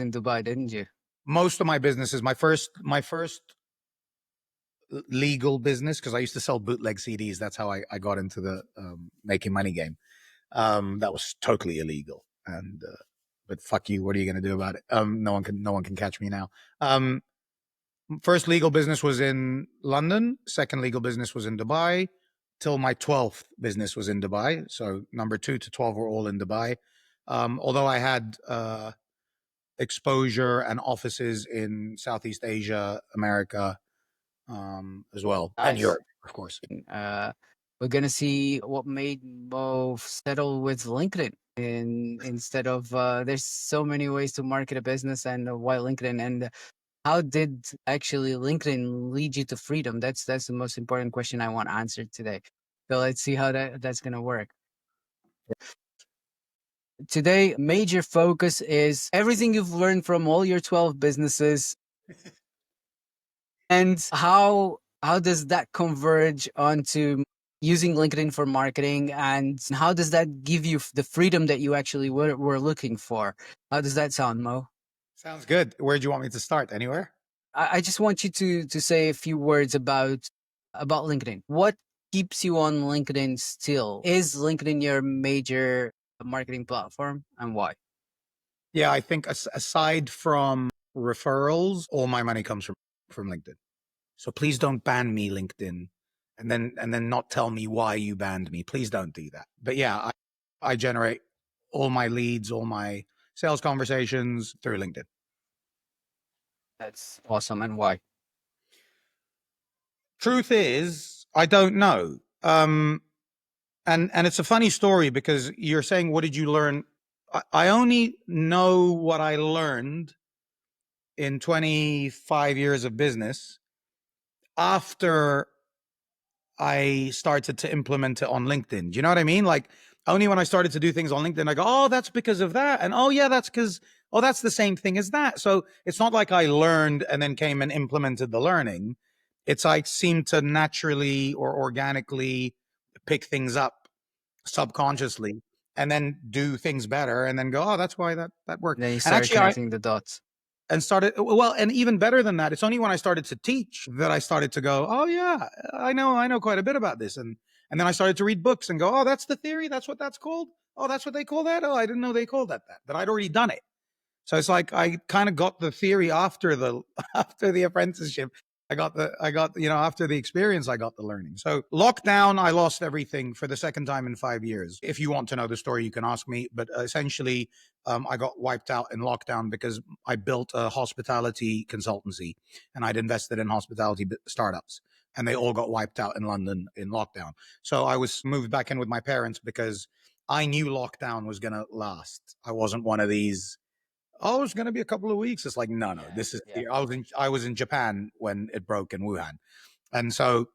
in Dubai, didn't you? Most of my businesses, my first legal business, because I used to sell bootleg CDs. That's how I got into the making money game. That was totally illegal. And but fuck you, what are you going to do about it? No one can catch me now. First legal business was in London. Second legal business was in Dubai. Till my 12th business was in Dubai. So number 2 to 12 were all in Dubai. Although I had exposure and offices in Southeast Asia, America, as well, and Nice. Europe, of course. We're gonna see what made Mo settle with LinkedIn instead of there's so many ways to market a business, and why LinkedIn, and how did actually LinkedIn lead you to freedom? That's the most important question I want answered today. So let's see how that's gonna work. Today, major focus is everything you've learned from all your 12 businesses, and how does that converge onto using LinkedIn for marketing, and how does that give you the freedom that you actually were looking for? How does that sound, Mo? Sounds good. Where do you want me to start? Anywhere? I just want you to say a few words about LinkedIn. What keeps you on LinkedIn still? Is LinkedIn your major marketing platform, and why? Yeah, I think aside from referrals, all my money comes from LinkedIn. So please don't ban me, LinkedIn, and then not tell me why you banned me. Please don't do that. But yeah, I generate all my leads, all my sales conversations through LinkedIn. That's awesome, and why? Truth is, I don't know. And it's a funny story because you're saying, what did you learn? I only know what I learned in 25 years of business after I started to implement it on LinkedIn. Do you know what I mean? Like, only when I started to do things on LinkedIn, I go, oh, that's because of that. And oh, yeah, that's because, oh, that's the same thing as that. So it's not like I learned and then came and implemented the learning. It's like seemed to naturally or organically pick things up subconsciously and then do things better and then go, oh, that's why that worked. Then you And start actually, I, connecting the dots. and started, well, and even better than that, it's only when I started to teach that I started to go, oh yeah, I know quite a bit about this. And then I started to read books and go, oh, that's the theory. That's what that's called. Oh, that's what they call that. Oh, I didn't know they called that, but I'd already done it. So it's like I kind of got the theory after the after the apprenticeship. I got after the experience, I got the learning. So lockdown, I lost everything for the second time in 5 years. If you want to know the story, you can ask me. But essentially, I got wiped out in lockdown because I built a hospitality consultancy and I'd invested in hospitality startups. And they all got wiped out in London in lockdown. So I was moved back in with my parents because I knew lockdown was going to last. I wasn't one of these, oh, it's going to be a couple of weeks. It's like, no, Yeah, this is yeah. here. I was in Japan when it broke in Wuhan. And so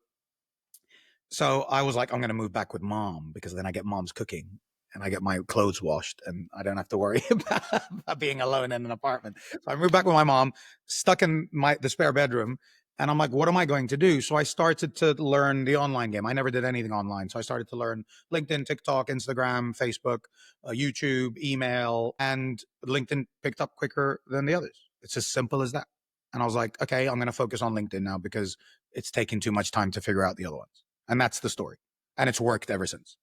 I was like, I'm going to move back with mom because then I get mom's cooking and I get my clothes washed and I don't have to worry about being alone in an apartment. So I moved back with my mom, stuck in the spare bedroom. And I'm like, what am I going to do? So I started to learn the online game. I never did anything online. So I started to learn LinkedIn, TikTok, Instagram, Facebook, YouTube, email, and LinkedIn picked up quicker than the others. It's as simple as that. And I was like, okay, I'm going to focus on LinkedIn now because it's taking too much time to figure out the other ones. And that's the story. And it's worked ever since.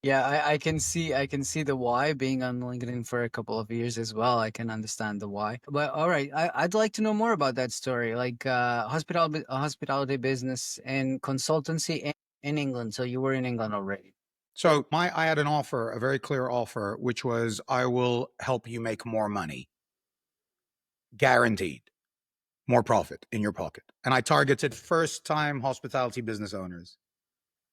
Yeah, I can see the why, being on LinkedIn for a couple of years as well. I can understand the why. But all right, I'd like to know more about that story, like hospitality business and consultancy in England. So you were in England already. So I had an offer, a very clear offer, which was I will help you make more money, guaranteed, more profit in your pocket. And I targeted first time hospitality business owners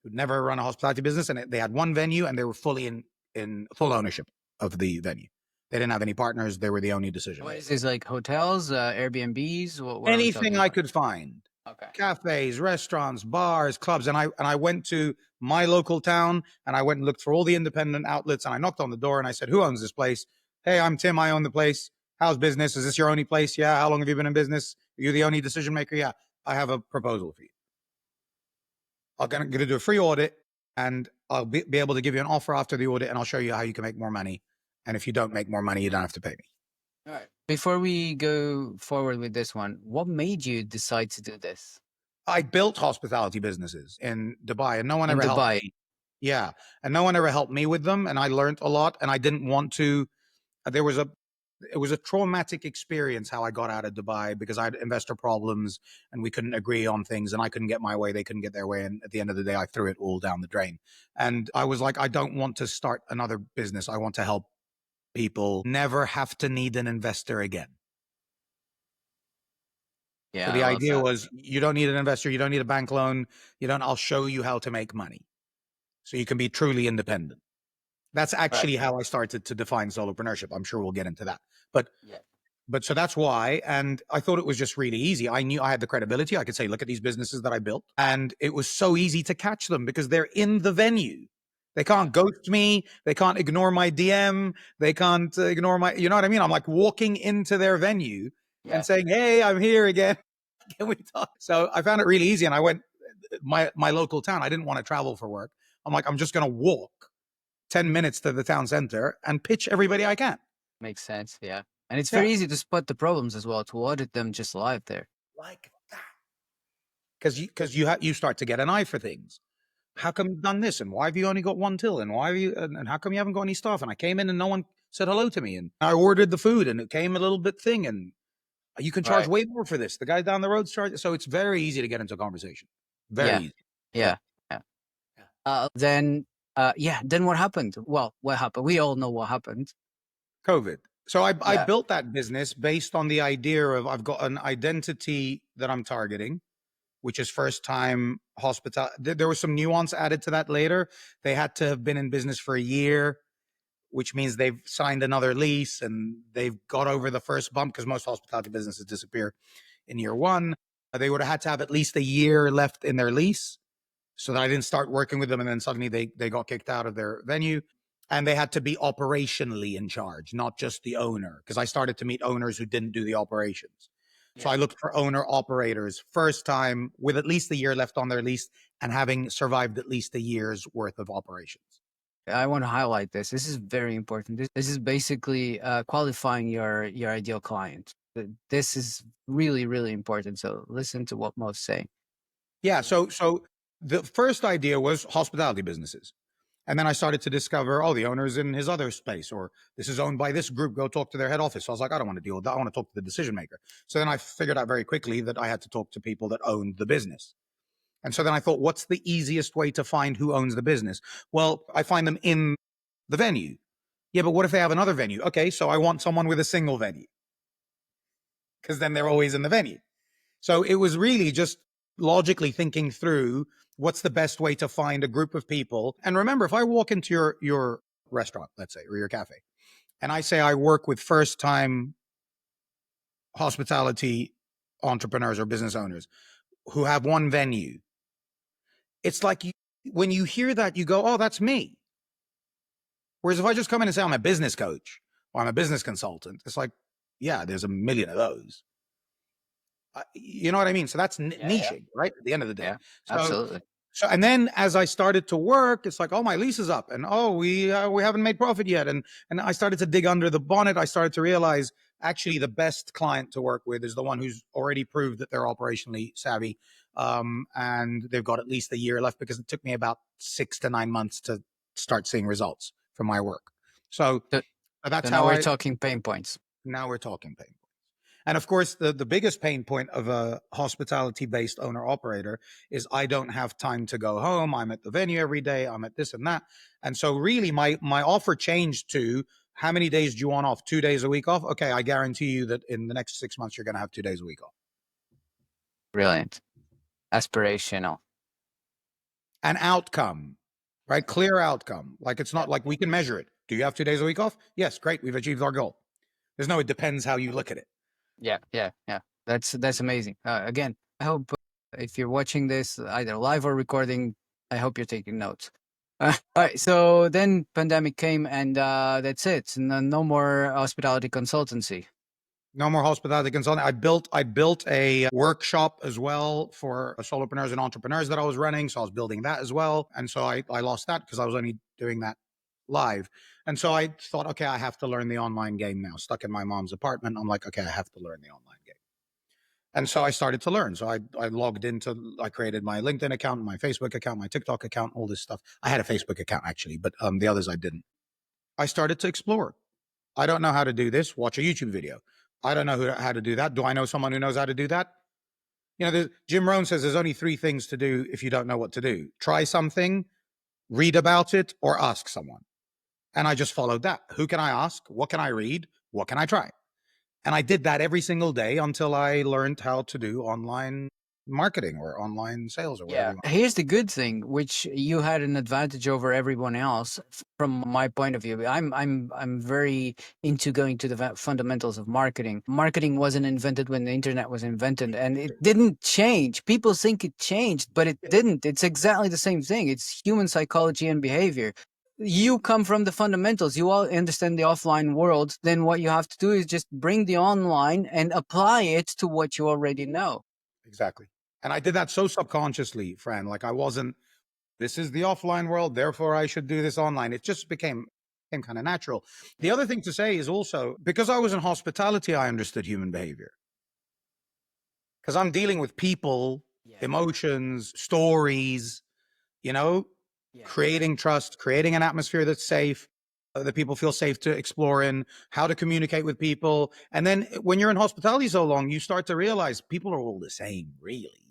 who'd never run a hospitality business. And they had one venue and they were fully in full ownership of the venue. They didn't have any partners. They were the only decision What maker. is this, like hotels, Airbnbs? What are we Anything talking I about? could find. Okay. Cafes, restaurants, bars, clubs. And I went to my local town and I went and looked for all the independent outlets and I knocked on the door and I said, who owns this place? Hey, I'm Tim. I own the place. How's business? Is this your only place? Yeah. How long have you been in business? Are you the only decision maker? Yeah. I have a proposal for you. I'm going to do a free audit and I'll be able to give you an offer after the audit and I'll show you how you can make more money. And if you don't make more money, you don't have to pay me. All right. Before we go forward with this one, what made you decide to do this I built hospitality businesses in Dubai and no one in ever helped Dubai? me. Yeah. And no one ever helped me with them. And I learned a lot and I didn't want to. There was a, it was a traumatic experience how I got out of Dubai because I had investor problems and we couldn't agree on things and I couldn't get my way. They couldn't get their way. And at the end of the day, I threw it all down the drain. And I was like, I don't want to start another business. I want to help people never have to need an investor again. So Yeah, I the love idea that. was you don't need an investor, you don't need a bank loan, you don't, I'll show you how to make money so you can be truly independent. That's Right. actually how I started to define solopreneurship. I'm sure we'll get into that. But Yeah. so that's why. And I thought it was just really easy. I knew I had the credibility. I could say, look at these businesses that I built. And it was so easy to catch them because they're in the venue. They Yeah. can't ghost me. They can't ignore my DM. They can't ignore my, you know what I mean? I'm like walking into their venue and Yeah. saying, hey, I'm here again. Can we talk? So I found it really easy. And I went, my local town, I didn't want to travel for work. I'm like, I'm just going to walk 10 minutes to the town center and pitch everybody I can. Makes sense. Yeah. And it's Yeah. very easy to spot the problems as well, to audit them just live there. Like that. Because you start to get an eye for things. How come you've done this? And why have you only got one till? And why have you, and how come you haven't got any staff? And I came in and no one said hello to me. And I ordered the food and it came a little bit thing. And you can charge Right. way more for this. The guy down the road's charging. So it's very easy to get into a conversation. Very Yeah. easy. Yeah. Yeah. Yeah. Then, yeah. Then what happened? Well, what happened? We all know what happened. COVID. So I Yeah. built that business based on the idea of I've got an identity that I'm targeting, which is first time hospital. There was some nuance added to that later. They had to have been in business for a year, which means they've signed another lease and they've got over the first bump because most hospitality businesses disappear in year one. They would have had to have at least a year left in their lease so that I didn't start working with them and then suddenly they got kicked out of their venue. And they had to be operationally in charge, not just the owner, because I started to meet owners who didn't do the operations. So Yeah. I looked for owner operators first time with at least a year left on their lease and having survived at least a year's worth of operations. I want to highlight this. This is very important. This is basically qualifying your ideal client. This is really, really important. So listen to what Mo's saying. Yeah. So the first idea was hospitality businesses. And then I started to discover, oh, the owner's in his other space, or this is owned by this group. Go talk to their head office. So I was like, I don't want to deal with that. I want to talk to the decision maker. So then I figured out very quickly that I had to talk to people that owned the business. And so then I thought, what's the easiest way to find who owns the business? Well, I find them in the venue. Yeah, but what if they have another venue? Okay, so I want someone with a single venue because then they're always in the venue. So it was really just logically thinking through what's the best way to find a group of people. And remember, if I walk into your restaurant, let's say, or your cafe, and I say I work with first time hospitality entrepreneurs or business owners who have one venue, it's like when you hear that, you go, oh, that's me. Whereas if I just come in and say I'm a business coach or I'm a business consultant, it's like, yeah, there's a million of those. You know what I mean? So that's Yeah, yeah, niching, right? At the end of the day. yeah. So Absolutely. and then as I started to work, it's like, oh, my lease is up, and oh, we haven't made profit yet, and I started to dig under the bonnet. I started to realize actually the best client to work with is the one who's already proved that they're operationally savvy, and they've got at least a year left because it took me about 6 to 9 months to start seeing results from my work. So So, that's so how now we're I. talking pain points. Now we're talking pain. And of course, the biggest pain point of a hospitality based owner operator is I don't have time to go home. I'm at the venue every day. I'm at this and that. And so really my offer changed to how many days do you want off? 2 days a week off? Okay. I guarantee you that in the next 6 months, you're going to have 2 days a week off. Brilliant. Aspirational. An outcome, right? Clear outcome. Like it's Yeah. not like we can measure it. Do you have 2 days a week off? Yes. Great. We've achieved our goal. There's no, it depends how you look at it. Yeah. Yeah. Yeah. That's amazing. Again, I hope if you're watching this either live or recording, I hope you're taking notes. All right. So then pandemic came and that's it. No more hospitality consultancy. No more hospitality consulting. I built a workshop as well for solopreneurs and entrepreneurs that I was running. So I was building that as well. And so I lost that because I was only doing that live. And so I thought, okay, I have to learn the online game now. Stuck in my mom's apartment, I'm like, okay, I have to learn the online game. And so I started to learn. So I logged into, I created my LinkedIn account, my Facebook account, my TikTok account, all this stuff. I had a Facebook account actually, but the others I didn't. I started to explore. I don't know how to do this. Watch a YouTube video. I don't know how to do that. Do I know someone who knows how to do that? You know, Jim Rohn says there's only three things to do if you don't know what to do: try something, read about it, or ask someone. And I just followed that. Who can I ask? What can I read? What can I try? And I did that every single day until I learned how to do online marketing or online sales or whatever Yeah. you want. Here's the good thing, which you had an advantage over everyone else from my point of view. I'm very into going to the fundamentals of marketing. Marketing wasn't invented when the internet was invented, and it didn't change. People think it changed, but it didn't. It's exactly the same thing. It's human psychology and behavior. You come from the fundamentals. You all understand the offline world. Then what you have to do is just bring the online and apply it to what you already know. Exactly. And I did that so subconsciously, Fran. Like I wasn't, this is the offline world, therefore I should do this online. It just became kind of natural. The other thing to say is also because I was in hospitality, I understood human behavior. Because I'm dealing with people, Yeah. emotions, stories, you know, Yeah. creating trust, creating an atmosphere that's safe, that people feel safe to explore in, how to communicate with people. And then when you're in hospitality so long, you start to realize people are all the same, really.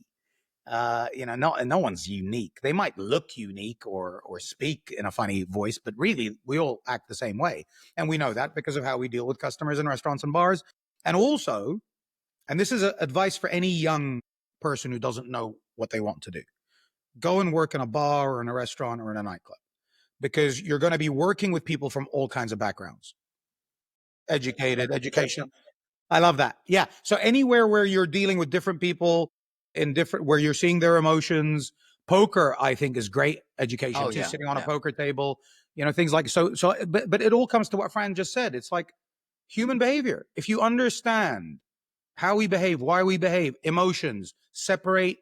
You know, no one's unique. They might look unique or speak in a funny voice, but really we all act the same way. And we know that because of how we deal with customers in restaurants and bars. And also, and this is advice for any young person who doesn't know what they want to do: go and work in a bar or in a restaurant or in a nightclub, because you're going to be working with people from all kinds of backgrounds, educated, educational. I love that. Yeah. So anywhere where you're dealing with different people in different, where you're seeing their emotions, poker, I think is great education. Oh Too, yeah. sitting on a Yeah. poker table, you know, things like but it all comes to what Fran just said. It's like human behavior. If you understand how we behave, why we behave, emotions, separate,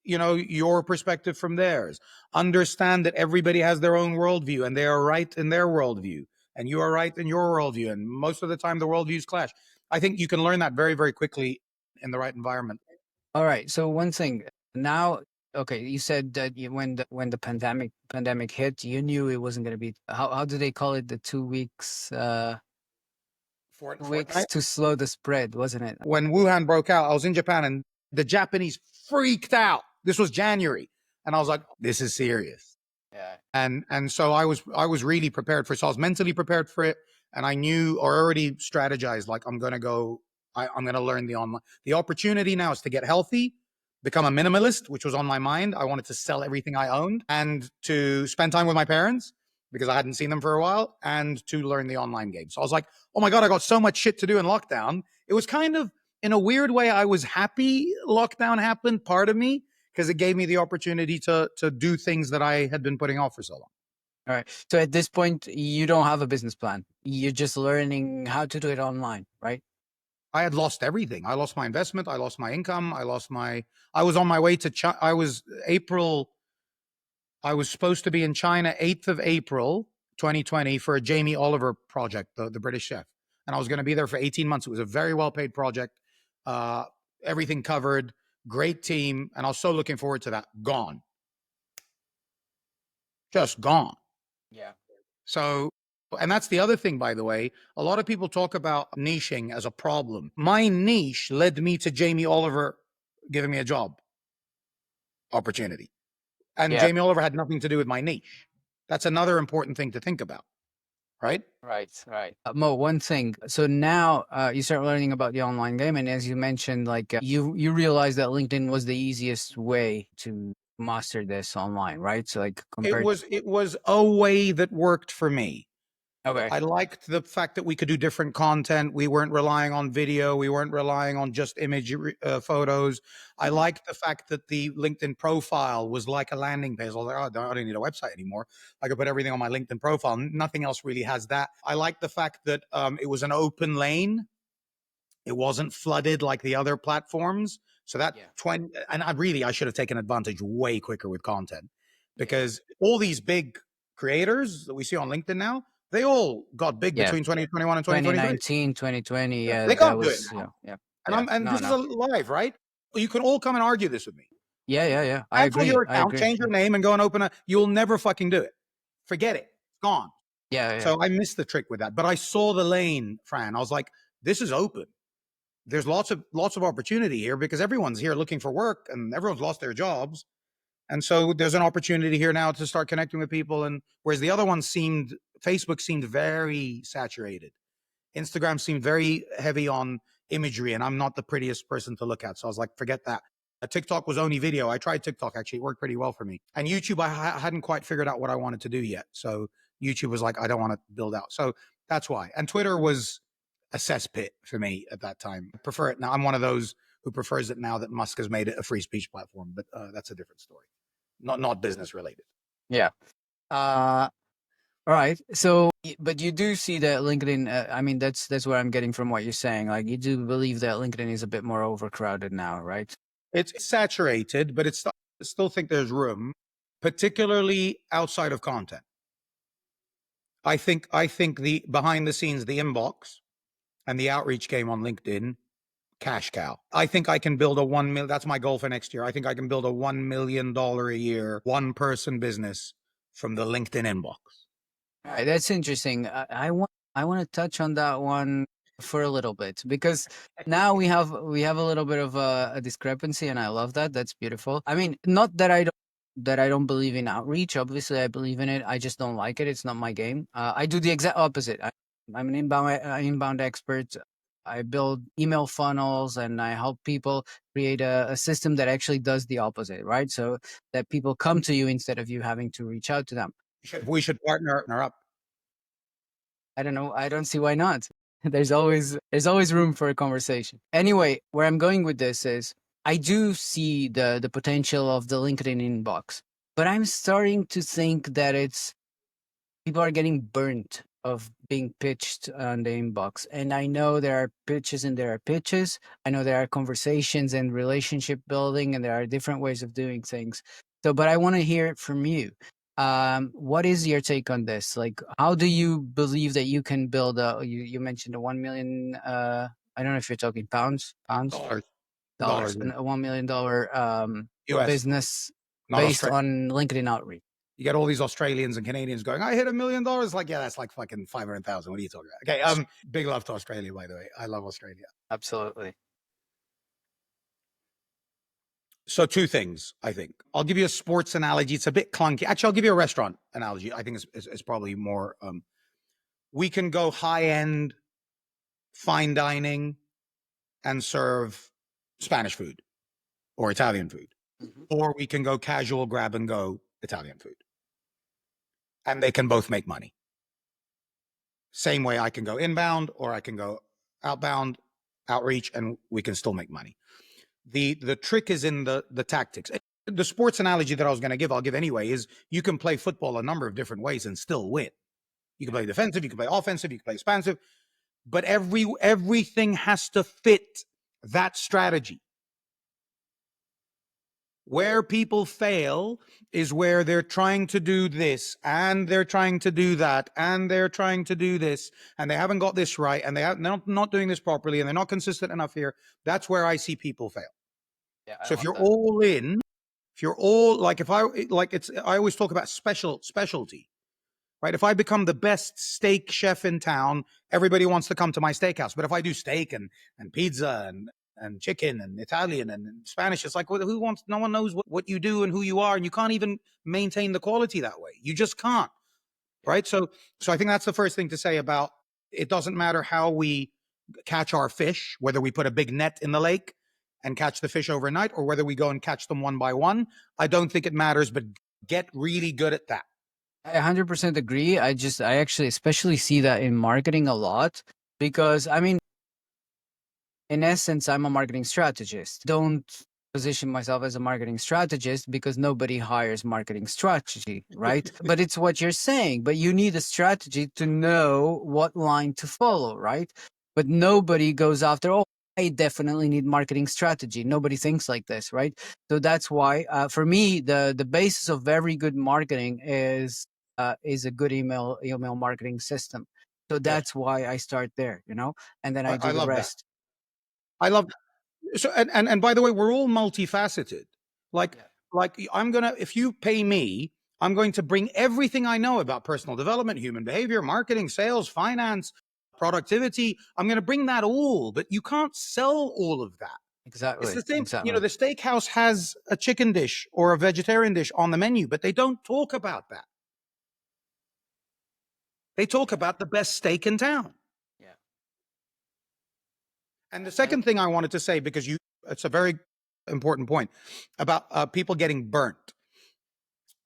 you know, your perspective from theirs. Understand that everybody has their own worldview and they are right in their worldview and you are right in your worldview. And most of the time the worldviews clash. I think you can learn that very, very quickly in the right environment. All right. So one thing now, okay, you said that when the pandemic hit, you knew it wasn't going to be how do they call it, the 2 weeks 2 weeks Fortnite. to slow the spread, wasn't it? When Wuhan broke out, I was in Japan and the Japanese freaked out. This was January. And I was like, this is serious. Yeah. And so I was really prepared for it. So I was mentally prepared for it, and I knew or already strategized, like I'm gonna go. I'm gonna learn the online. The opportunity now is to get healthy, become a minimalist, which was on my mind. I wanted to sell everything I owned and to spend time with my parents because I hadn't seen them for a while, and to learn the online game. So I was like, oh my god, I got so much shit to do in lockdown. It was kind of, in a weird way, I was happy lockdown happened. Part of me, because it gave me the opportunity to do things that I had been putting off for so long. All right. So at this point, you don't have a business plan. You're just learning how to do it online, right? I had lost everything. I lost my investment. I lost my income. I was on my way to China. I was supposed to be in China 8th of April, 2020 for a Jamie Oliver project, the British chef. And I was going to be there for 18 months. It was a very well paid project. Uh, Everything covered, great team. And I was so looking forward to that. Gone. Just gone. Yeah. So, and that's the other thing, by the way. A lot of people talk about niching as a problem. My niche led me to Jamie Oliver giving me a job opportunity. And Yeah. Jamie Oliver had nothing to do with my niche. That's another important thing to think about, right? Right, right. Mo, one thing. So now you start learning about the online game, and as you mentioned, like you realize that LinkedIn was the easiest way to master this online, right? So like It compared. was it was a way that worked for me. Okay. I liked the fact that we could do different content. We weren't relying on video. We weren't relying on just image photos. I Mhm. liked the fact that the LinkedIn profile was like a landing page. I was like, oh, I don't need a website anymore. I could put everything on my LinkedIn profile. Nothing else really has that. I liked the fact that it was an open lane. It wasn't flooded like the other platforms. So that Yeah. 20, and I should have taken advantage way quicker with content, Yeah. because all these big creators that we see on LinkedIn now, they all got big Yeah. between 2021 and 2023. 2019, 2020. Yeah. Yeah, They that can't do it was, now. yeah. Yeah. And No, this is no. a live, right? You can all come and argue this with me. Yeah. I Cancel agree. your I account, agree. change your name, and go and open a. You'll never fucking do it. Forget it. It's gone. Yeah. So I missed the trick with that. But I saw the lane, Fran. I was like, this is open. There's lots of opportunity here because everyone's here looking for work and everyone's lost their jobs. And so there's an opportunity here now to start connecting with people. And whereas the other one Facebook seemed very saturated. Instagram seemed very heavy on imagery, and I'm not the prettiest person to look at. So I was like, forget that. TikTok was only video. I tried TikTok, actually. It worked pretty well for me. And YouTube, I hadn't quite figured out what I wanted to do yet. So YouTube was like, I don't want to build out. So that's why. And Twitter was a cesspit for me at that time. I prefer it now. I'm one of those who prefers it now that Musk has made it a free speech platform, but that's a different story. Not business related. Yeah. All right. So, but you do see that LinkedIn. I mean, that's what I'm getting from what you're saying. Like, you do believe that LinkedIn is a bit more overcrowded now, right? It's saturated, but I still think there's room, particularly outside of content. I think the behind the scenes, the inbox and the outreach game on LinkedIn, cash cow. I think I can build a 1 million. That's my goal for next year. I think I can build a $1 million a year, one person business from the LinkedIn inbox. All right, that's interesting. I want to touch on that one for a little bit because now we have a little bit of a discrepancy, and I love that. That's beautiful. I mean, not that I don't believe in outreach. Obviously, I believe in it. I just don't like it. It's not my game. I do the exact opposite. I'm an inbound expert. I build email funnels and I help people create a system that actually does the opposite, right? So that people come to you instead of you having to reach out to them. We should partner up. I don't know. I don't see why not. There's always room for a conversation. Anyway, where I'm going with this is I do see the potential of the LinkedIn inbox, but I'm starting to think that it's people are getting burnt of being pitched on the inbox. And I know there are pitches and there are pitches. I know there are conversations and relationship building, and there are different ways of doing things. So, but I want to hear it from you. What is your take on this? Like, how do you believe that you can build a? You mentioned a 1 million. I don't know if you're talking pounds, Dollars. dollars, and a $1 million US, business not based Australia. on LinkedIn outreach. You get all these Australians and Canadians going, I hit $1 million. Like, yeah, that's like fucking 500,000. What are you talking about? Okay. Big love to Australia, by the way. I love Australia. Absolutely. So two things, I think. I'll give you a sports analogy. It's a bit clunky. Actually, I'll give you a restaurant analogy. I think it's probably more. We can go high end, fine dining, and serve Spanish food or Italian food, or we can go casual, grab and go Italian food, and they can both make money. Same way, I can go inbound or I can go outbound, outreach, and we can still make money. The trick is in the tactics. The sports analogy that I was going to give, I'll give anyway, is you can play football a number of different ways and still win. You can play defensive, you can play offensive, you can play expansive, but everything has to fit that strategy. Where people fail is where they're trying to do this and they're trying to do that and they're trying to do this and they haven't got this right and they're not doing this properly and they're not consistent enough here. That's where I see people fail. Yeah, I So if love you're that. all in, if you're all like, I always talk about specialty, right? If I become the best steak chef in town, everybody wants to come to my steakhouse. But if I do steak and pizza and chicken and Italian and Spanish, it's like, who wants? No one knows what you do and who you are, and you can't even maintain the quality that way. You just can't, right? So I think that's the first thing to say about it. Doesn't matter how we catch our fish, whether we put a big net in the lake and catch the fish overnight, or whether we go and catch them one by one. I don't think it matters, but get really good at that. I 100% agree. I actually especially see that in marketing a lot because I mean, in essence, I'm a marketing strategist. Don't position myself as a marketing strategist because nobody hires marketing strategy, right? But it's what you're saying. But you need a strategy to know what line to follow, right? But nobody goes after, oh, I definitely need marketing strategy. Nobody thinks like this, right? So that's why, for me, the basis of very good marketing is is a good email marketing system. So Yes. that's why I start there, and then I do I the love that. rest. I love so and by the way, we're all multifaceted. Like Yeah, I'm gonna if you pay me, I'm going to bring everything I know about personal development, human behavior, marketing, sales, finance, productivity. I'm gonna bring that all, but you can't sell all of that. It's exactly, the same, exactly. the steakhouse has a chicken dish or a vegetarian dish on the menu, but they don't talk about that. They talk Yeah, about the best steak in town. yeah, And the and second thing I wanted to say, because it's a very important point about people getting burnt.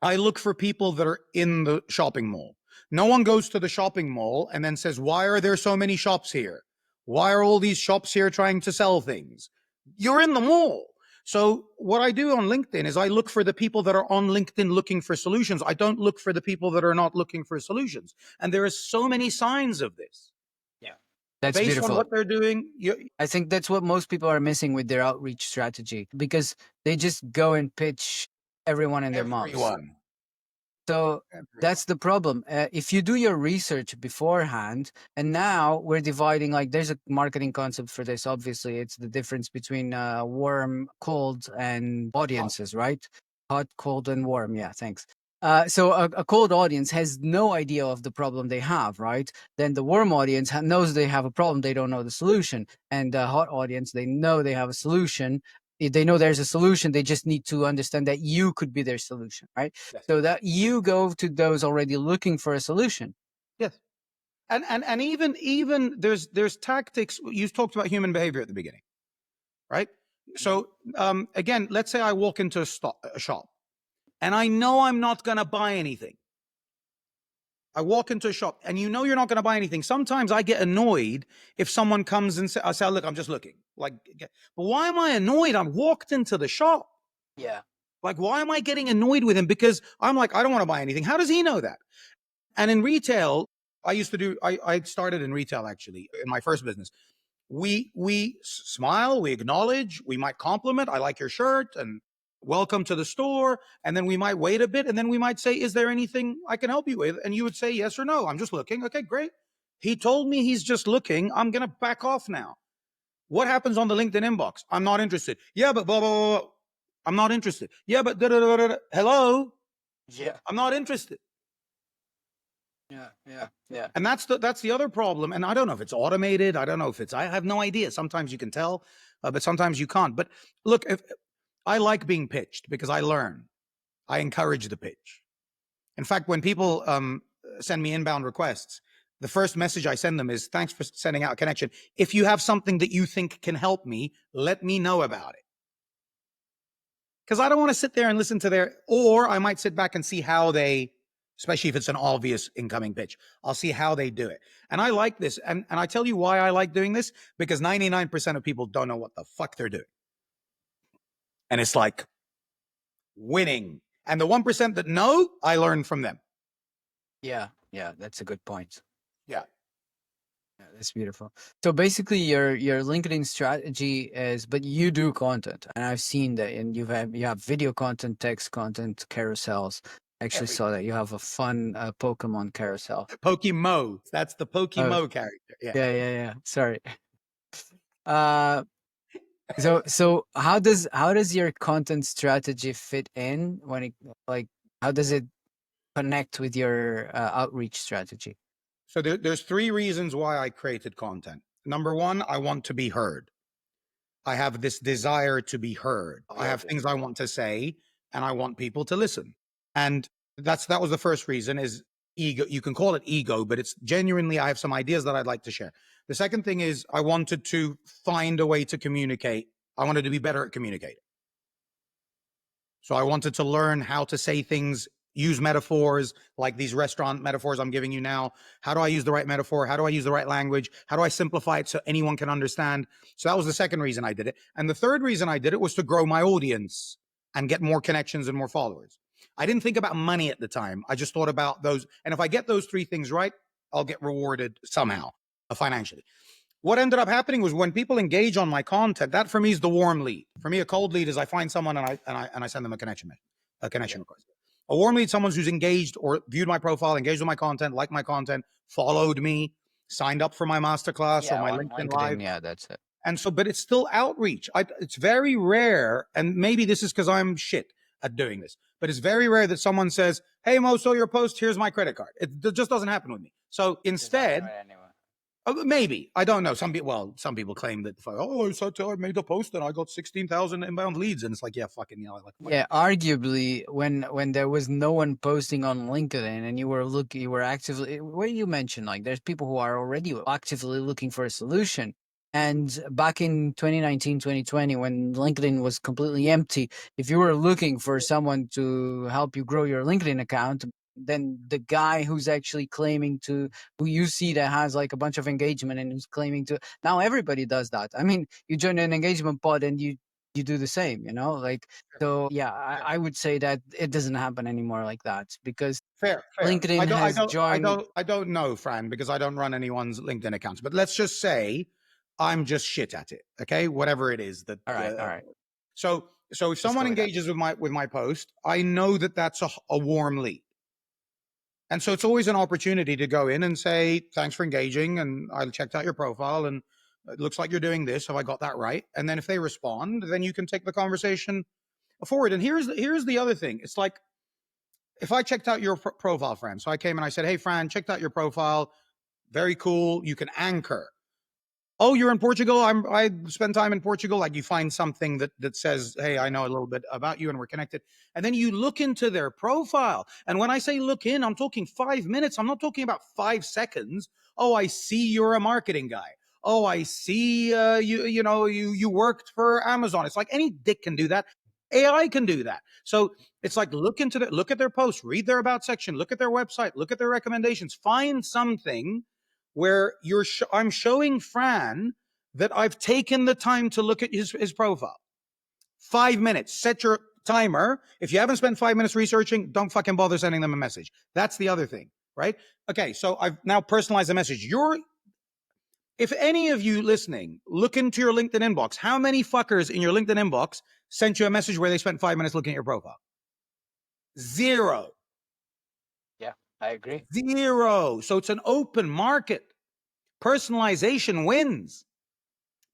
I look for people that are in the shopping mall. No one goes to the shopping mall and then says, why are there so many shops here? Why are all these shops here trying to sell things? You're in the mall. So what I do on LinkedIn is I look for the people that are on LinkedIn looking for solutions. I don't look for the people that are not looking for solutions. And there are so many signs of this. yeah, that's Based on beautiful. what they're doing, I think that's what most people are missing with their outreach strategy, because they just go and pitch everyone and their moms. everyone, So everyone. that's the problem. If you do your research beforehand, and now we're dividing, like, there's a marketing concept for this. Obviously, it's the difference between warm, cold, and Hot. audiences, right? Hot, cold, and warm. Yeah, thanks. So a cold audience has no idea of the problem they have, right? Then the warm audience knows they have a problem, they don't know the solution. And the hot audience, they know they have a solution. They know there's a solution. They just need to understand that you could be their solution, right? Yes. So that you go to those already looking for a solution. Yes. And even there's tactics. You talked about human behavior at the beginning, right? Mhm. So again, let's say I walk into a shop and I know I'm not going to buy anything. I walk into a shop and you know you're not going to buy anything. Sometimes I get annoyed if someone comes and I say, look, I'm just looking. Like, but why am I annoyed? I walked into the shop. Yeah. Like, why am I getting annoyed with him? Because I'm like, I don't want to buy anything. How does he know that? And in retail, I started in retail actually in my first business. We smile, we acknowledge, we might compliment, I like your shirt and welcome to the store. And then we might wait a bit and then we might say, is there anything I can help you with? And you would say yes or no. I'm just looking. Okay, great. He told me he's just looking. I'm going to back off now. What happens on the LinkedIn inbox? I'm not interested. Yeah, but blah, blah, blah, blah. I'm not interested. Yeah, but da, da, da, da, da. Hello? Yeah. I'm not interested. Yeah. Yeah. Yeah. And that's the other problem. And I don't know if it's automated. I don't know if it's, I have no idea. Sometimes you can tell, but sometimes you can't. But look, if I like being pitched because I learn, I encourage the pitch. In fact, when people send me inbound requests, the first message I send them is, thanks for sending out a connection. If you have something that you think can help me, let me know about it. Because I don't want to sit there and listen to or I might sit back and see how they, especially if it's an obvious incoming pitch, I'll see how they do it. And I like this. And I tell you why I like doing this, because 99% of people don't know what the fuck they're doing. And it's like winning. And the 1% that know, I learn from them. Yeah. Yeah. That's a good point. Yeah. Yeah, that's beautiful. So basically, your LinkedIn strategy is, but you do content, and I've seen that, and you have video content, text content, carousels. I actually saw Everything. that you have a fun Pokemon carousel. Pokemo. That's the Oh, Pokemo character. Yeah. yeah, yeah, yeah. Sorry. Uh, so how does your content strategy fit in when it, like, how does it connect with your outreach strategy? So there's three reasons why I created content. Number one, I want to be heard. I have this desire to be heard. I have things I want to say and I want people to listen. And that was the first reason is ego. You can call it ego, but it's genuinely, I have some ideas that I'd like to share. The second thing is I wanted to find a way to communicate. I wanted to be better at communicating. So I wanted to learn how to say things, use metaphors like these restaurant metaphors I'm giving you now. How do I use the right metaphor? How do I use the right language? How do I simplify it so anyone can understand? So that was the second reason I did it. And the third reason I did it was to grow my audience and get more connections and more followers. I didn't think about money at the time. I just thought about those. And if I get those three things right, I'll get rewarded somehow financially. What ended up happening was when people engage on my content, that for me is the warm lead. For me, a cold lead is I find someone and I send them a connection Yeah. request. A warm lead, someone who's engaged or viewed my profile, engaged with my content, liked my content, followed me, signed up for my masterclass or Yeah, my on LinkedIn Live. LinkedIn, yeah, that's it. And so, but it's still outreach. It's very rare, and maybe this is because I'm shit at doing this, but it's very rare that someone says, "Hey Mo, saw your post. Here's my credit card." It just doesn't happen with me. So Doesn't happen instead, with anyone. maybe I don't know. Some people claim that, oh, I made a post and I got 16,000 inbound leads, and it's like, yeah, fucking, like, Yeah, arguably, when there was no one posting on LinkedIn and you were actively, where you mentioned like there's people who are already actively looking for a solution. And back in 2019, 2020, when LinkedIn was completely empty, if you were looking for someone to help you grow your LinkedIn account, then the guy who's actually claiming to, who you see that has like a bunch of engagement and who's claiming to, now everybody does that. I mean, you join an engagement pod and you do the same, like, so yeah, I would say that it doesn't happen anymore like that because fair. LinkedIn has joined. I don't know, Fran, because I don't run anyone's LinkedIn accounts. But let's just say I'm just shit at it. Okay, whatever it is that. All right, So if let's someone go with that. engages with my post, I know that that's a warm lead. And so it's always an opportunity to go in and say, thanks for engaging. And I checked out your profile and it looks like you're doing this. Have I got that right? And then if they respond, then you can take the conversation forward. And here's the other thing. It's like, if I checked out your profile, Fran, so I came and I said, hey, Fran, checked out your profile. Very cool. You can anchor. Oh, you're in Portugal. I spend time in Portugal. Like, you find something that says, hey, I know a little bit about you and we're connected. And then you look into their profile. And when I say look in, I'm talking 5 minutes. I'm not talking about 5 seconds. Oh, I see you're a marketing guy. Oh, I see you worked for Amazon. It's like any dick can do that. AI can do that. So it's like, look at their posts, read their about section, look at their website, look at their recommendations, find something where I'm showing Fran that I've taken the time to look at his profile. 5 minutes. Set your timer. If you haven't spent 5 minutes researching, don't fucking bother sending them a message. That's the other thing, right? Okay, so I've now personalized the message. If any of you listening look into your LinkedIn inbox, how many fuckers in your LinkedIn inbox sent you a message where they spent 5 minutes looking at your profile? Zero. Yeah, I agree. Zero. So it's an open market. Personalization wins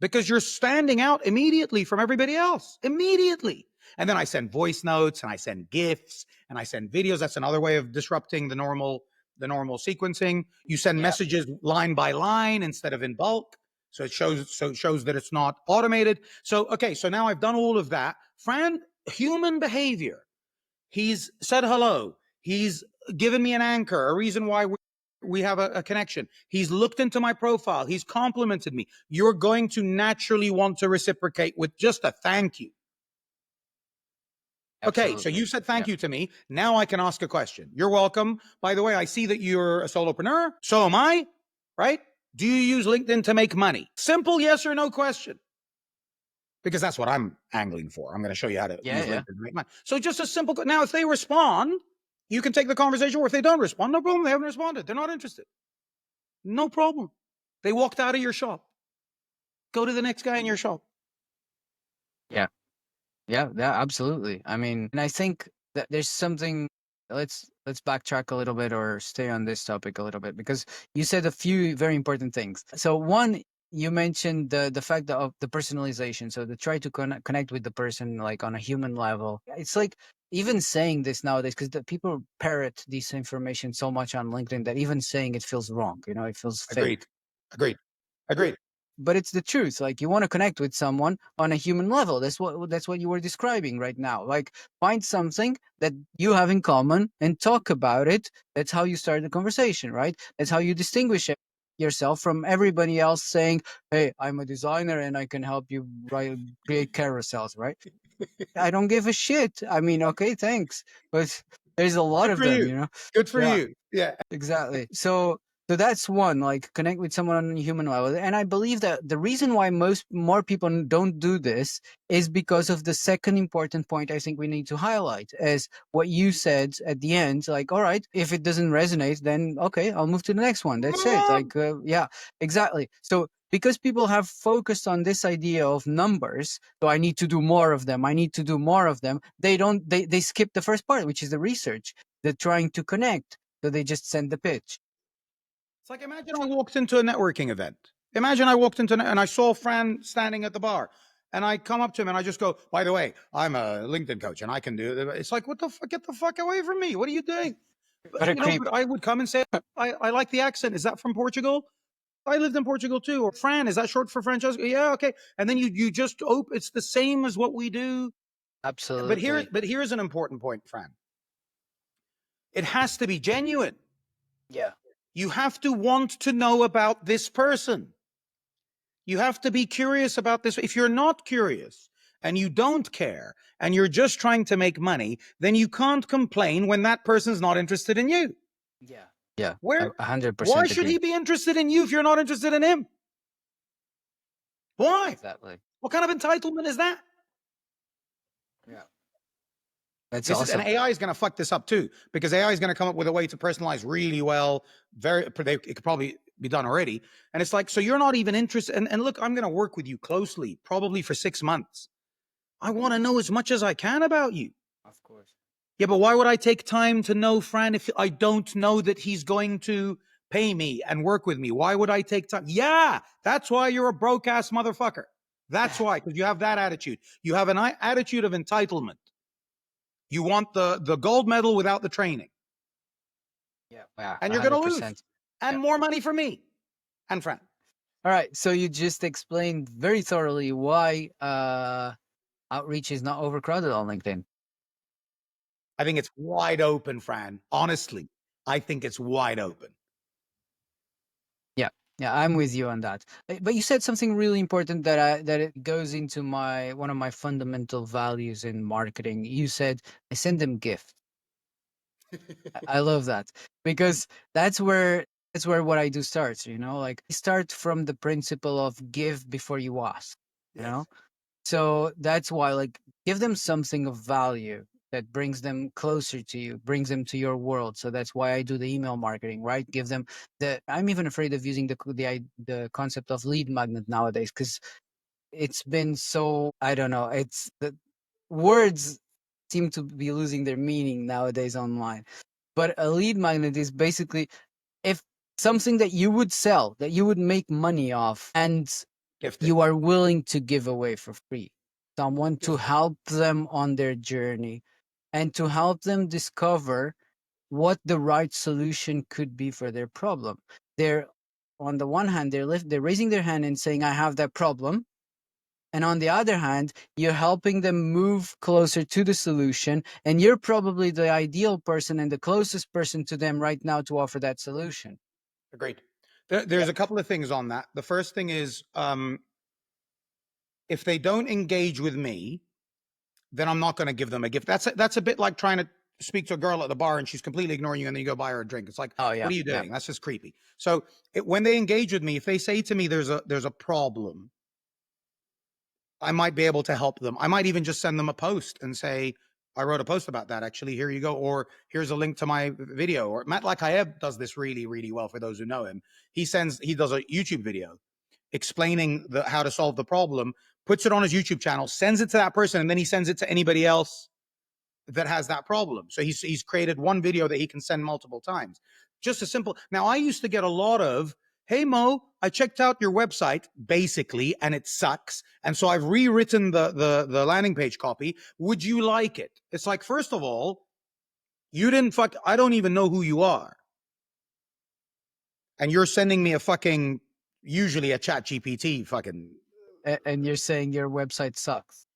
because you're standing out immediately from everybody else. Immediately. And then I send voice notes and I send GIFs and I send videos. That's another way of disrupting the normal sequencing. You send Yeah, messages line by line instead of in bulk. So it shows that it's not automated. So, okay, so now I've done all of that. Fran, human behavior. He's said hello. He's given me an anchor, a reason why we have a connection. He's looked into my profile. He's complimented me. You're going to naturally want to reciprocate with just a thank you. Okay, so absolutely. you said Yeah. thank you to me. Now I can ask a question. You're welcome. By the way, I see that you're a solopreneur. So am I, right? Do you use LinkedIn to make money? Simple yes or no question. Because that's what I'm angling for. I'm going to show you how to Yeah, use yeah. LinkedIn to make money. So just a simple. Now, if they respond, you can take the conversation. Or if they don't respond, no problem. They haven't responded. They're not interested. No problem. They walked out of your shop. Go to the next guy in your shop. Yeah. Yeah, yeah, absolutely. I mean, and I think that there's something. Let's backtrack a little bit or stay on this topic a little bit because you said a few very important things. So one, you mentioned the fact of the personalization. So to try to connect with the person like on a human level. It's like even saying this nowadays because the people parrot this information so much on LinkedIn that even saying it feels wrong. It feels fake. Agreed. Agreed. Agreed. But it's the truth. Like you want to connect with someone on a human level. That's what you were describing right now. Like find something that you have in common and talk about it. That's how you start the conversation, right? That's how you distinguish yourself from everybody else saying, "Hey, I'm a designer and I can help you create carousels," right? I don't give a shit. I mean, okay, thanks, but there's a lot Good of for them, you. Good for Yeah, you. Yeah. exactly. So So that's one, like connect with someone on a human level. And I believe that the reason why more people don't do this is because of the second important point I think we need to highlight is what you said at the end. Like, all right, if it doesn't resonate, then okay, I'll move to the next one. That's Move it. on. Like, yeah, exactly. So because people have focused on this idea of numbers, so I need to do more of them. I need to do more of them. They skip the first part, which is the research. They're trying to connect. So they just send the pitch. It's like, imagine I walked into a networking event. Imagine I walked into and I saw Fran standing at the bar, and I come up to him and I just go, "By the way, I'm a LinkedIn coach and I can do it." It's like, what the fuck? Get the fuck away from me! What are you doing? But, What a creep. but I would come and say, I like the accent. Is that from Portugal? I lived in Portugal too. Or Fran, is that short for Francesco? Yeah, okay. And then you just open. It's the same as what we do. Absolutely. But here's an important point, Fran. It has to be genuine. Yeah. You have to want to know about this person. You have to be curious about this. If you're not curious and you don't care and you're just trying to make money, then you can't complain when that person's not interested in you. Yeah. Yeah. Where, why 100% should agree. he be interested in you if you're not interested in him? Why? Exactly. What kind of entitlement is that? Yeah. That's This is, and awesome. AI is going to fuck this up too, because AI is going to come up with a way to personalize really well. It could probably be done already. And it's like, so you're not even interested. And look, I'm going to work with you closely, probably for 6 months. I want to know as much as I can about you. Of course. Yeah, but why would I take time to know Fran if I don't know that he's going to pay me and work with me? Why would I take time? Yeah, that's why you're a broke ass motherfucker. That's why, because you have that attitude. You have an attitude of entitlement. You want the gold medal without the training, Yeah. Wow. and you're going to lose. 100%. And Yeah. more money for me and Fran. All right. So you just explained very thoroughly why outreach is not overcrowded on LinkedIn. I think it's wide open, Fran. Honestly, I think it's wide open. Yeah. Yeah, I'm with you on that. But you said something really important that it goes into one of my fundamental values in marketing. You said I send them gifts. I love that because that's where what I do starts, like I start from the principle of give before you ask, you Yes. know? So that's why, like, give them something of value that brings them closer to you, brings them to your world. So that's why I do the email marketing, right? Give them I'm even afraid of using the concept of lead magnet nowadays because it's been so, I don't know, it's the words seem to be losing their meaning nowadays online. But a lead magnet is basically if something that you would sell, that you would make money off, and Gifting. you are willing to give away for free. Someone to Gifting. help them on their journey and to help them discover what the right solution could be for their problem. They're on the one hand, they're raising their hand and saying, I have that problem. And on the other hand, you're helping them move closer to the solution. And you're probably the ideal person and the closest person to them right now to offer that solution. Agreed. Yeah. There's a couple of things on that. The first thing is, if they don't engage with me, then I'm not going to give them a gift. That's a bit like trying to speak to a girl at the bar and she's completely ignoring you, and then you go buy her a drink. It's like, Oh, what yeah. are you Yeah. doing? That's just creepy. So when they engage with me, if they say to me, there's a problem, I might be able to help them. I might even just send them a post and say, I wrote a post about that, actually. Here you go. Or here's a link to my video. Or Matt Lakayev does this really, really well for those who know him. He does a YouTube video explaining how to solve the problem, puts it on his YouTube channel, sends it to that person, and then he sends it to anybody else that has that problem. So he's created one video that he can send multiple times. Just a simple. Now, I used to get a lot of, hey, Mo, I checked out your website, basically, and it sucks. And so I've rewritten the landing page copy. Would you like it? It's like, first of all, I don't even know who you are. And you're sending me usually a chat GPT fucking. And you're saying your website sucks.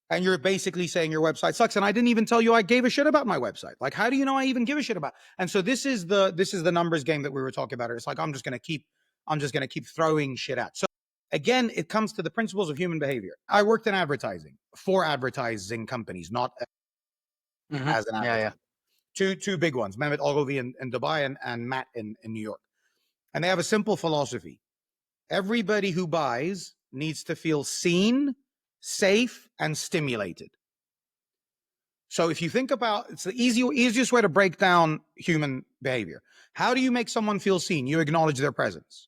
And you're basically saying your website sucks. And I didn't even tell you I gave a shit about my website. Like, how do you know I even give a shit about? And so this is the numbers game that we were talking about. It's like, I'm just going to keep throwing shit at. So again, it comes to the principles of human behavior. I worked in advertising for advertising companies, not as an Yeah. Yeah. advertiser. Two big ones, Mehmet Ogilvy in Dubai and Matt in New York. And they have a simple philosophy. Everybody who buys needs to feel seen, safe, and stimulated. So if you think about, it's the easiest way to break down human behavior. How do you make someone feel seen? You acknowledge their presence.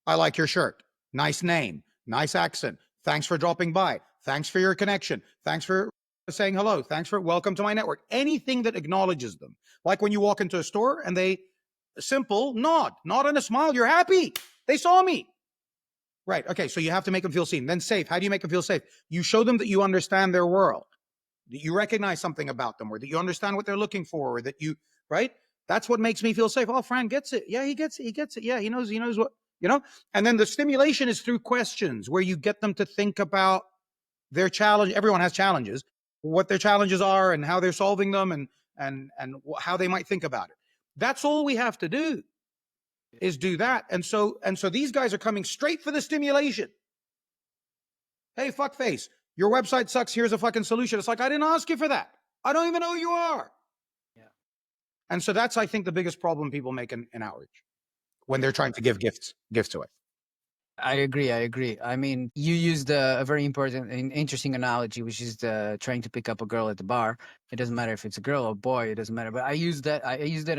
I like your shirt. Nice name. Nice accent. Thanks for dropping by. Thanks for your connection. Thanks for saying hello. Thanks for welcome to my network. Anything that acknowledges them. Like when you walk into a store and they simple nod and a smile. You're happy. They saw me. Right. Okay. So you have to make them feel seen. Then safe. How do you make them feel safe? You show them that you understand their world, that you recognize something about them, or that you understand what they're looking for, or that you, right? That's what makes me feel safe. Oh, Fran gets it. Yeah, he gets it. He gets it. Yeah, he knows what, you know? And then the stimulation is through questions where you get them to think about their challenge. Everyone has challenges, what their challenges are and how they're solving them, and how they might think about it. That's all we have to do is do that. And so these guys are coming straight for the stimulation. Hey, fuckface, your website sucks. Here's a fucking solution. It's like, I didn't ask you for that. I don't even know who you are. Yeah. And so that's, I think, the biggest problem people make in outreach when they're trying to give gifts away. I agree. I agree. I mean, you used a very important and interesting analogy, which is trying to pick up a girl at the bar. It doesn't matter if it's a girl or a boy. It doesn't matter. But I use that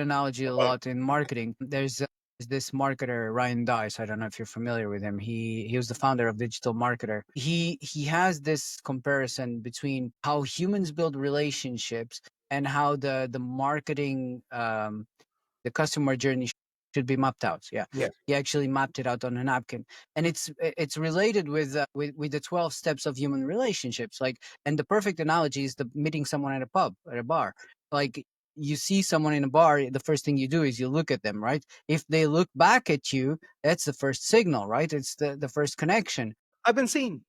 analogy a lot in marketing. There's this marketer, Ryan Dice. I don't know if you're familiar with him. He was the founder of Digital Marketer. He has this comparison between how humans build relationships and how the marketing the customer journey should be mapped out. Yeah. Yes. He actually mapped it out on a napkin, and it's related with the 12 steps of human relationships. Like, and the perfect analogy is the meeting someone at a pub, at a bar. Like, you see someone in a bar, the first thing you do is you look at them, right? If they look back at you, that's the first signal, right? It's the first connection. I've been seen.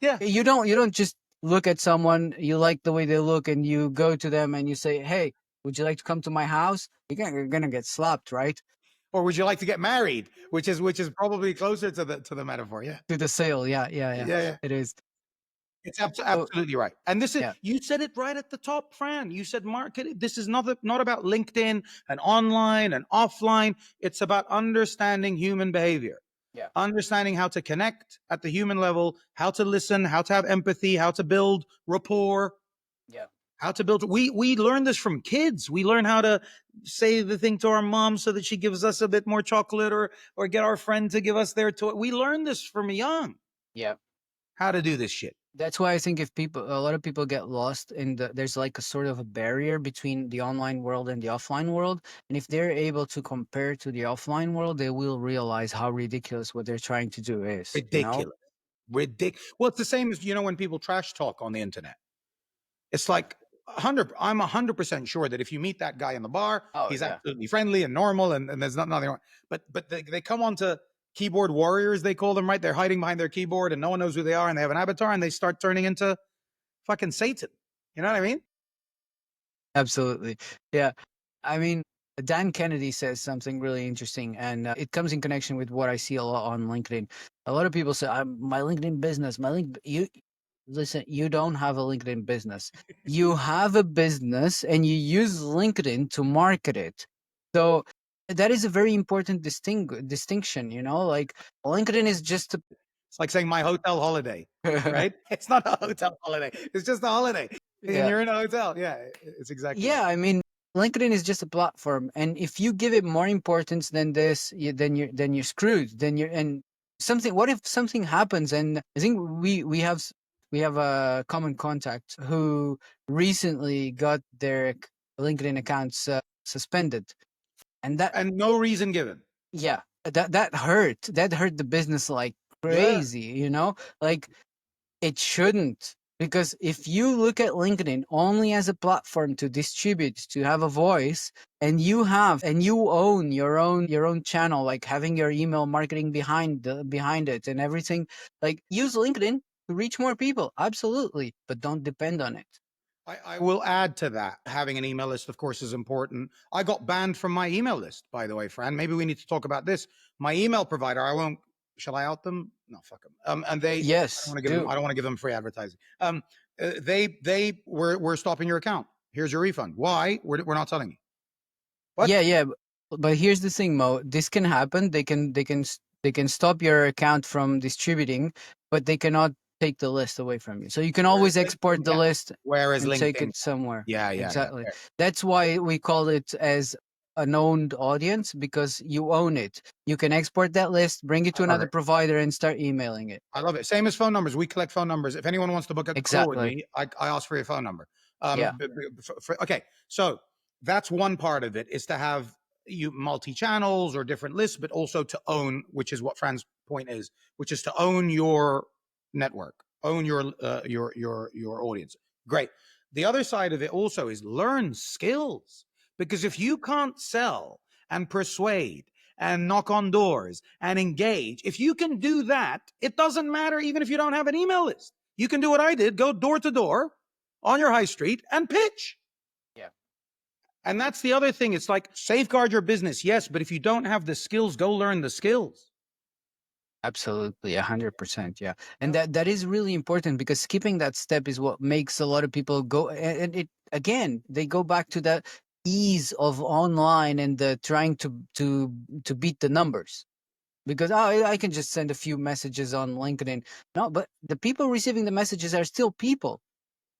Yeah. You don't just look at someone, you like the way they look, and you go to them and you say, hey, would you like to come to my house? You're gonna get slapped, right? Or would you like to get married? Which is probably closer to the metaphor. Yeah. To the sale. Yeah, yeah, yeah. Yeah. Yeah. It is. It's So absolutely right. And this is, yeah, you said it right at the top, Fran. You said market. This is not about LinkedIn and online and offline. It's about understanding human behavior, yeah, understanding how to connect at the human level, how to listen, how to have empathy, how to build rapport, yeah. how to build. We learn this from kids. We learn how to say the thing to our mom so that she gives us a bit more chocolate, or get our friend to give us their toy. We learn this from young, Yeah. how to do this shit. That's why I think if a lot of people get lost in there's like a sort of a barrier between the online world and the offline world. And if they're able to compare to the offline world, they will realize how ridiculous what they're trying to do is, you know? Ridiculous. Well, it's the same as, when people trash talk on the internet. It's like I'm 100% sure that if you meet that guy in the bar, Oh, he's yeah. absolutely friendly and normal, and there's nothing wrong. But they come onto keyboard warriors, they call them, right? They're hiding behind their keyboard and no one knows who they are, and they have an avatar, and they start turning into fucking Satan. You know what I mean? Absolutely. Yeah. I mean, Dan Kennedy says something really interesting, and it comes in connection with what I see a lot on LinkedIn. A lot of people say, my LinkedIn business, you listen, you don't have a LinkedIn business. You have a business and you use LinkedIn to market it. So that is a very important distinction, like LinkedIn is just It's like saying my hotel holiday, right? It's not a hotel holiday. It's just a holiday. And yeah. you're in a hotel. Yeah, it's exactly right. Yeah, I mean, LinkedIn is just a platform, and if you give it more importance than this, then you're screwed. Then you're and something. What if something happens? And I think we have a common contact who recently got their LinkedIn accounts suspended, and that And no reason given. yeah, that hurt. That hurt the business like Yeah. crazy. Like it shouldn't, because if you look at LinkedIn only as a platform to distribute, to have a voice, and you own your own channel, like having your email marketing behind it and everything, like use LinkedIn to reach more people, absolutely, but don't depend on it. I will add to that. Having an email list, of course, is important. I got banned from my email list, by the way, Fran. Maybe we need to talk about this. My email provider, I won't, shall I out them? No, fuck them. And I don't Yes, want to give them, do. I don't want to give them free advertising. They were stopping your account. Here's your refund. Why? We're not telling you. What? Yeah, yeah. But here's the thing, Mo. This can happen. They can stop your account from distributing, but they cannot take the list away from you. So you can Whereas always export LinkedIn the can. list Whereas and take LinkedIn it can. somewhere. Yeah, yeah, yeah. Exactly. Fair. That's why we call it as an owned audience, because you own it. You can export that list, bring it I to love another it. provider, and start emailing it. I love it. Same as phone numbers. We collect phone numbers. If anyone wants to book a call with Exactly. me, I ask for your phone number. Yeah. Okay, so that's one part of it, is to have you multi channels or different lists, but also to own, which is what Fran's point is, which is to own your network, own your audience. Great. The other side of it also is learn skills, because if you can't sell and persuade and knock on doors and engage, if you can do that, it doesn't matter even if you don't have an email list. You can do what I did, go door to door on your high street and pitch. Yeah. And that's the other thing. It's like, safeguard your business, yes, but if you don't have the skills, go learn the skills. Absolutely, 100%. Yeah, and Yeah. that is really important, because skipping that step is what makes a lot of people go. And it again, they go back to that ease of online and the trying to beat the numbers, because I can just send a few messages on LinkedIn. No, but the people receiving the messages are still people.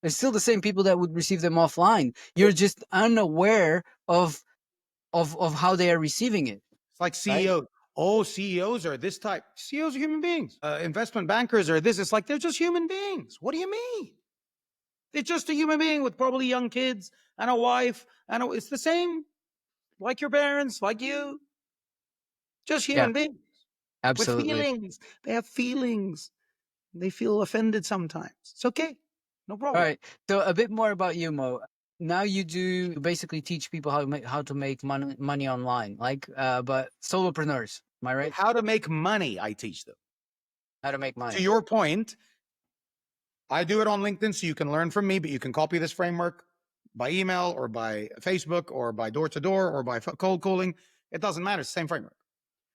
They're still the same people that would receive them offline. You're just unaware of how they are receiving it, It's like right? CEOs. Oh, CEOs are this type. CEOs are human beings. Investment bankers are this. It's like, they're just human beings. What do you mean? They're just a human being with probably young kids and a wife. And it's the same, like your parents, like you, just Yeah, human beings with absolutely. feelings. They have feelings. They feel offended sometimes. It's okay. No All problem. right. So a bit more about you, Mo. Now you basically teach people how to make money online, like but solopreneurs. Am I right? How to make money, I teach them. How to make To money. your point, I do it on LinkedIn so you can learn from me, but you can copy this framework by email or by Facebook or by door to door or by cold calling. It doesn't matter. It's the same framework.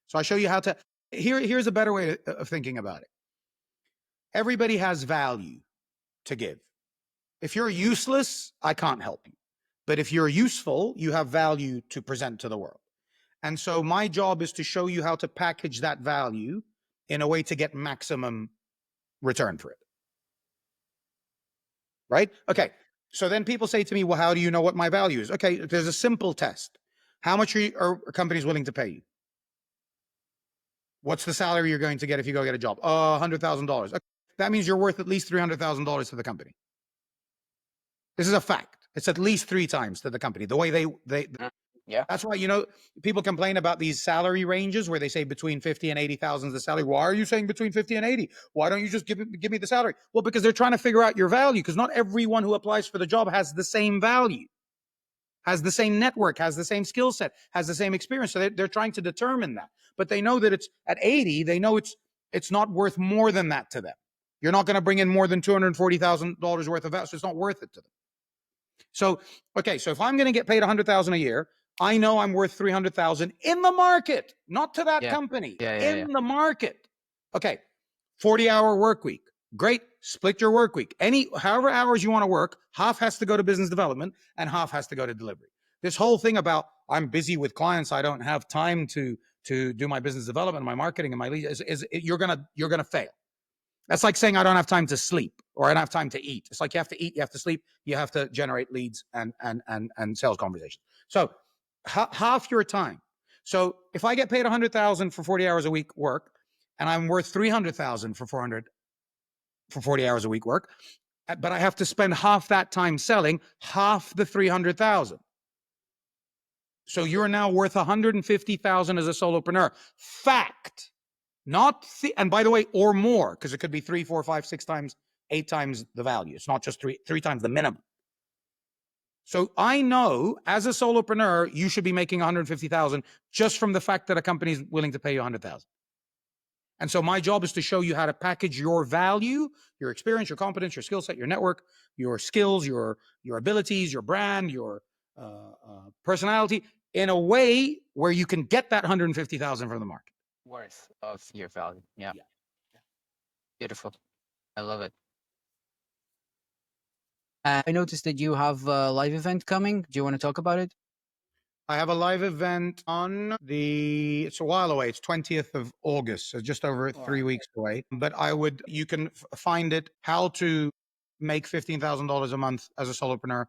So I show you how to. Here's a better way of thinking about it. Everybody has value to give. If you're useless, I can't help you. But if you're useful, you have value to present to the world. And so my job is to show you how to package that value in a way to get maximum return for it. Right? Yeah. Okay. So then people say to me, well, how do you know what my value is? Okay, there's a simple test. How much are companies willing to pay you? What's the salary you're going to get if you go get a job? $100,000. Okay. That means you're worth at least $300,000 to the company. This is a fact. It's at least 3 times to the company. The way they Mm. Yeah. that's why, people complain about these salary ranges where they say between 50 and 80,000 is the salary. Why are you saying between 50 and 80? Why don't you just give me the salary? Well, because they're trying to figure out your value, because not everyone who applies for the job has the same value, has the same network, has the same skill set, has the same experience. So they're trying to determine that. But they know that it's at 80, they know it's not worth more than that to them. You're not going to bring in more than $240,000 worth of value, so it's not worth it to them. So, okay, so if I'm going to get paid 100,000 a year, I know I'm worth 300,000 in the market, not to that Yeah. company, Yeah. Yeah. Yeah. in the market. Okay, 40-hour work week. Great. Split your work week. However hours you want to work, half has to go to business development and half has to go to delivery. This whole thing about I'm busy with clients, I don't have time to do my business development, my marketing, and my leads, you're gonna fail. That's like saying I don't have time to sleep or I don't have time to eat. It's like you have to eat, you have to sleep, you have to generate leads and sales conversations. So half your time. So if I get paid 100,000 for 40 hours a week work, and I'm worth 300,000 for 40 hours a week work, but I have to spend half that time selling, half the 300,000. So you're now worth 150,000 as a solopreneur. Fact. Not and by the way, or more, because it could be 3, 4, 5, 6 times, 8 times the value. It's not just three times the minimum. So I know as a solopreneur, you should be making 150,000 just from the fact that a company is willing to pay you 100,000. And so my job is to show you how to package your value, your experience, your competence, your skill set, your network, your skills, your abilities, your brand, your personality in a way where you can get that 150,000 from the market. Worth of your value. Yeah. Yeah. Beautiful. I love it. I noticed that you have a live event coming. Do you want to talk about it? I have a live event on it's a while away. It's 20th of August, so just over three Wow. weeks away. But you can find it, how to make $15,000 a month as a solopreneur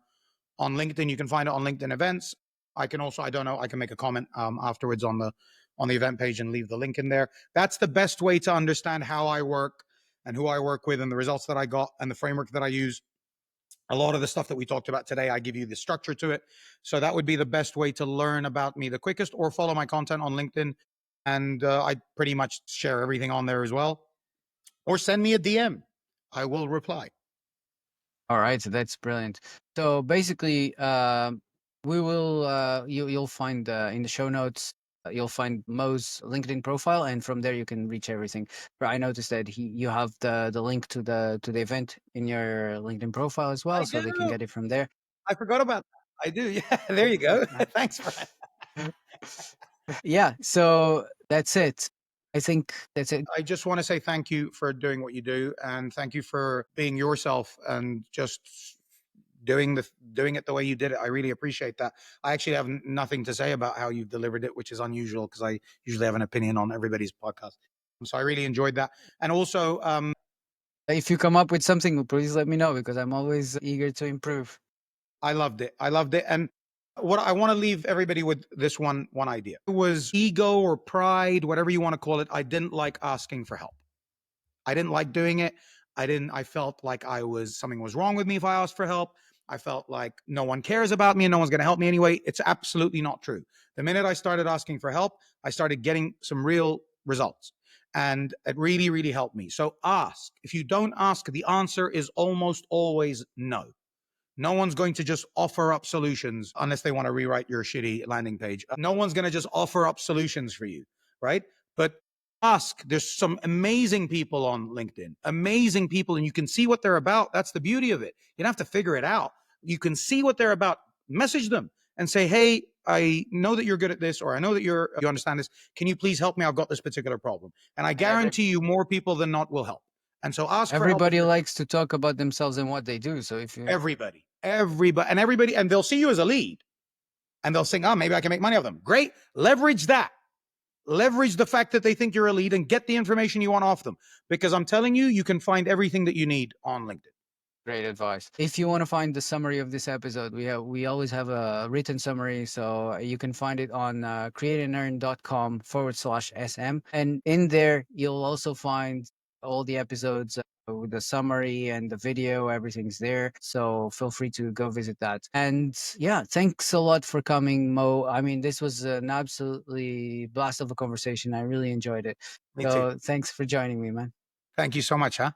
on LinkedIn. You can find it on LinkedIn events. I can also, I don't know, I can make a comment afterwards on the event page and leave the link in there. That's the best way to understand how I work and who I work with and the results that I got and the framework that I use. A lot of the stuff that we talked about today, I give you the structure to it. So that would be the best way to learn about me the quickest, or follow my content on LinkedIn. And I pretty much share everything on there as well. Or send me a DM. I will reply. All right, so that's brilliant. So basically, we will you'll find in the show notes you'll find Mo's LinkedIn profile, and from there you can reach everything. But I noticed that you have the link to the event in your LinkedIn profile as well, I so they can do. get it from there. I forgot about that. I do. Yeah, there you go. Thanks, Brian. Yeah, so that's it. I think that's it. I just want to say thank you for doing what you do, and thank you for being yourself and just doing it the way you did it. I really appreciate that. I actually have nothing to say about how you've delivered it, which is unusual because I usually have an opinion on everybody's podcast. So I really enjoyed that. And also, If you come up with something, please let me know because I'm always eager to improve. I loved it. I loved it. And what I want to leave everybody with, this one idea. It was ego or pride, whatever you want to call it. I didn't like asking for help. I didn't like doing it. I felt like something was wrong with me if I asked for help. I felt like no one cares about me and no one's going to help me anyway. It's absolutely not true. The minute I started asking for help, I started getting some real results. And it really, really helped me. So ask. If you don't ask, the answer is almost always no. No one's going to just offer up solutions unless they want to rewrite your shitty landing page. No one's going to just offer up solutions for you, right? But ask. There's some amazing people on LinkedIn, amazing people, and you can see what they're about. That's the beauty of it. You don't have to figure it out. You can see what they're about. Message them and say, "Hey, I know that you're good at this, or I know that you understand this. Can you please help me? I've got this particular problem." And I And guarantee you, more people than not will help. And so ask for help. everybody likes to talk about themselves and what they do. So if you Everybody, and they'll see you as a lead, and they'll think, "Oh, maybe I can make money off them." Great, leverage that. Leverage the fact that they think you're a lead and get the information you want off them. Because I'm telling you, you can find everything that you need on LinkedIn. Great advice. If you want to find the summary of this episode, we always have a written summary, so you can find it on createandearn.com/SM. And in there, you'll also find all the episodes with the summary and the video. Everything's there. So feel free to go visit that. And yeah, thanks a lot for coming, Mo. I mean, this was an absolutely blast of a conversation. I really enjoyed it. Me too. So thanks for joining me, man. Thank you so much, huh?